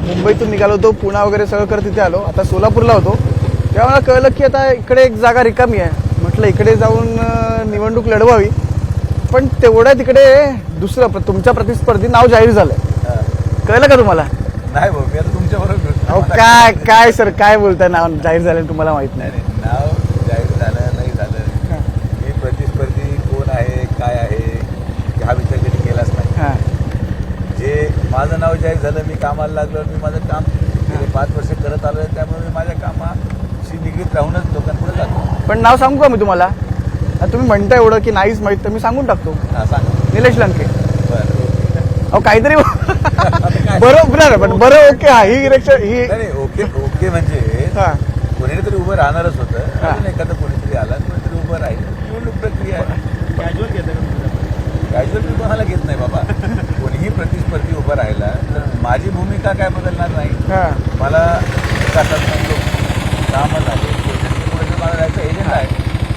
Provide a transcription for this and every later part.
मुंबईतून निघालो होतो, पुणा वगैरे सगळं करत तिथे आलो. आता सोलापूरला होतो तेव्हा मला कळलं की आता इकडे एक जागा रिकामी आहे. म्हटलं इकडे जाऊन निवडणूक लढवावी. पण तेवढ्यात तिकडे दुसरं तुमच्या प्रतिस्पर्धी नाव जाहीर झालंय. कळलं का तुम्हाला? नाही भाऊ, मी आता तुमच्या बरोबर. अहो काय काय सर, काय बोलताय? नाव जाहीर झालं तुम्हाला माहित नाही? नाव जाहीर झालं नाही झालं, मी प्रतिस्पर्धी कोण आहे काय आहे हा विचार कधी केलाच नाही. जे माझं नाव जाहीर झालं, मी कामाला लागलो, मी माझं काम गेले 5 वर्ष करत आलो आहे. त्यामुळे मी माझ्या कामाशी निगडीत राहूनच लोकांपुढे जातो. पण नाव सांगू का मी तुम्हाला? तुम्ही म्हणता एवढं की नाहीच माहीत, तर मी सांगून टाकतो. हां सांगा. निलेश लंके. बरं अहो काहीतरी बरोबर, पण बरं ओके. हा ही इलेक्शन ही ओके ओके म्हणजे कोणीतरी उभं राहणारच होतं. अजून एखादं कोणीतरी आला, कोणीतरी उभं राहील. निवडणूक प्रक्रिया आहे. कॅज्युअल घेतं कॅज्युअल मी कोणाला घेत नाही बाबा. कोणीही प्रतिस्पर्धी उभं राहिला तर माझी भूमिका काय बदलणार नाही. मला विकासात्मक कामं झाले, पुढे मला जायचं एजंडा आहे,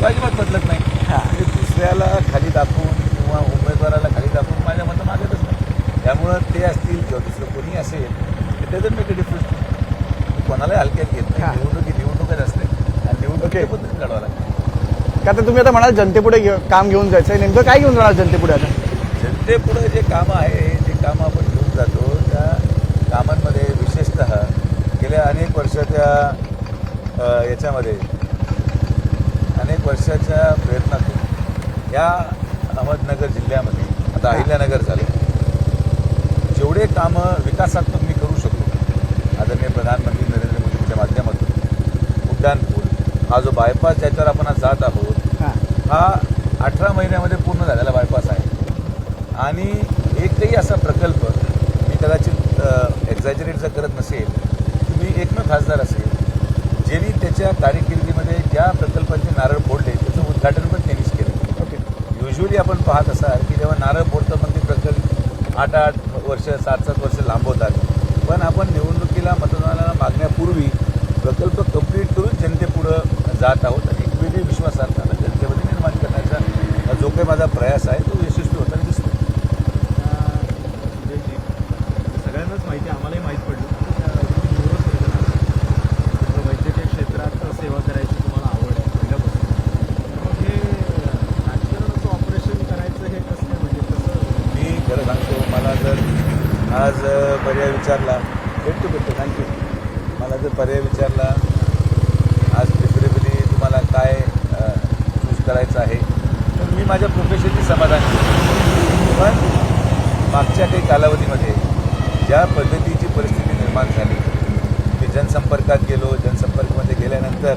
तो अजिबात बदलत नाही. ते दुसऱ्याला खाली दाखवून किंवा उमेदवाराला खाली दाखवून माझ्या मतं मागतच नाही. त्यामुळं ते असतील किंवा दुसरं कोणी असेल ते जर मेक अ डिफरन्स, कोणालाही हलक्यात घेत नाही. निवडणूकच असते आणि निवडणुकीच्या पद्धतीने लढवावं लागतं. का तर तुम्ही आता म्हणाल जनतेपुढे काम घेऊन जायचं, नेमकं काय घेऊन जाणार जनतेपुढे? आता जनतेपुढे जे कामं आहे, जे कामं आपण घेऊन जातो, त्या कामांमध्ये विशेषतः गेल्या अनेक वर्षाच्या याच्यामध्ये अनेक वर्षाच्या प्रयत्नातून या अहमदनगर जिल्ह्यामध्ये आता अहिल्यानगर झालं, जेवढे कामं विकासात्मक मी करू शकतो आदरणीय प्रधानमंत्री नरेंद्र मोदींच्या माध्यमातून, उड्डाणपूल हा जो बायपास ज्याच्यावर आपण आज जात आहोत, हा 18 महिन्यामध्ये पूर्ण झालेला बायपास आहे. आणि एकही असा प्रकल्प मी कदाचित एक्झॅजरेटचा करत नसेल, मी एकमेव खासदार असेल ज्यांनी त्याच्या कारकिर्दीमध्ये ज्या प्रकल्पांचे नारळ फोडले त्याचं उद्घाटन पण त्यांनीच केलं. युजली आपण पाहत असाल की जेव्हा नारळ फोडतं मग ते प्रकल्प 8-8 वर्ष 7-7 वर्ष लांबवतात. पण आपण निवडणुकीला मतदानाला मागण्यापूर्वी प्रकल्प कंप्लीट करून जनतेपुढं जात आहोत आणि एक वेगळी विश्वासार्हता जनतेमध्ये निर्माण करण्याचा जो काही माझा प्रयास आहे तो यशस्वी होताना दिसतो. सगळ्यांनाच माहिती आहे, आम्हालाही माहीत पडलं वैद्यकीय क्षेत्रात सेवा करायची तुम्हाला आवड आहे पहिल्यापासून. मग हे राजकारणाचं ऑपरेशन करायचं हे कसं काय, म्हणजे कसं? मी खरं सांगतो, मला जर आज पर्याय विचारला, भेटतो थँक्यू. मला जर पर्याय विचारला आज प्रिफरेबली तुम्हाला काय चूज करायचं आहे, तर मी माझ्या प्रोफेशनची समाधान करतो. पण मागच्या काही कालावधीमध्ये ज्या पद्धतीची परिस्थिती निर्माण झाली, मी जनसंपर्कात गेलो, जनसंपर्कमध्ये गेल्यानंतर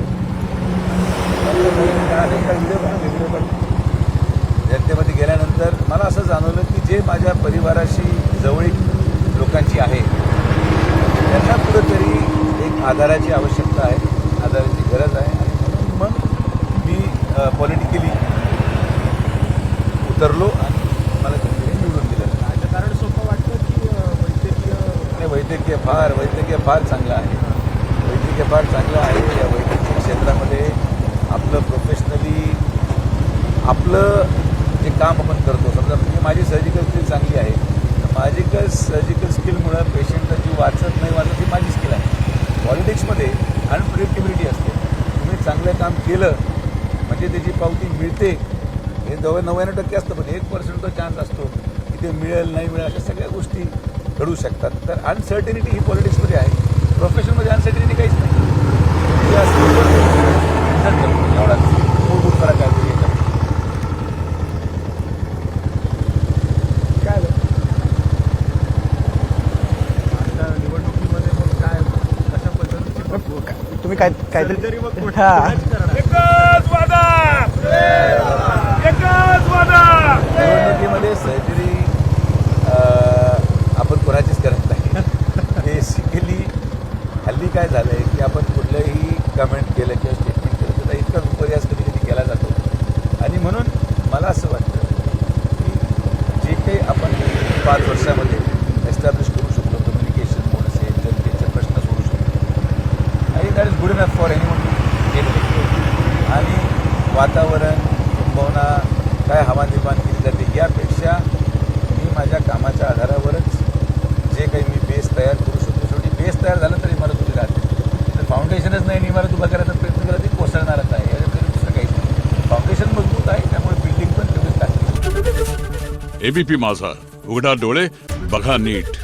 जनतेमध्ये गेल्यानंतर मला असं जाणवलं की जे माझ्या परिवाराशी जवळीक लोकांची आहे त्यांना कुठंतरी एक आधाराची आवश्यकता आहे, आधाराची गरज आहे. आणि म्हणून मग मी पॉलिटिकली उतरलो आणि मला जनतेने निवडून दिलं. राजकारण सोपं वाटतं की वैद्यकीय फार चांगलं आहे. वैद्यकीय फार चांगलं आहे. या वैद्यकीय क्षेत्रामध्ये आपलं प्रोफेशनली आपलं जे काम आपण करतो, समजा म्हणजे माझी सर्जिकल स्किल चांगली आहे, तर माझी सर्जिकल स्किलमुळं पेशंटचा जीव वाचत नाही वाचत ही माझी स्किल आहे. पॉलिटिक्समध्ये अनप्रिडिक्टेबिलिटी असते. तुम्ही चांगलं काम केलं म्हणजे त्याची पावती मिळते, हे 99% असतं, पण 1% तो चान्स असतो की ते मिळेल नाही मिळेल, अशा सगळ्या गोष्टी घडू शकतात. तर अनसर्टिनिटी ही पॉलिटिक्समध्ये आहे. प्रोफेशनमध्ये अनसर्टिनिटी काहीच नाही. एवढाच मूलभूत फरक आहे. तुम्ही काहीतरी निवडणुकीमध्ये सर्जरी आपण कोणाचीच करत नाही. बेसिकली हल्ली काय झालं आहे की आपण कुठलंही कमेंट केलं किंवा स्टेटमेंट केलं तर इतका विपर्यास कधी कधी केला जातो. आणि म्हणून मला असं वाटतं की जे काही आपण 5 वर्षामध्ये एस्टॅब्लिश करू शकलो, कम्युनिकेशन मोड असेल, जनतेचे प्रश्न सोडू शकतो, आणि that is good enough for anyone. आणि वातावरण संभावना काय हवा निर्माण केली जाते यापेक्षा मी माझ्या कामाच्या आधारावरच जे काही मी बेस तयार करू शकतो फाउंडेशनच नाही आणि इमारत उभा करायचा प्रयत्न केला ती कोसळणारच आहे. याच्यामध्ये दुसरं काहीच नाही. फाउंडेशन मजबूत आहे, त्यामुळे बिल्डिंग पण तेवढीच टाकली. एबीपी माझा, उघडा डोळे बघा नीट.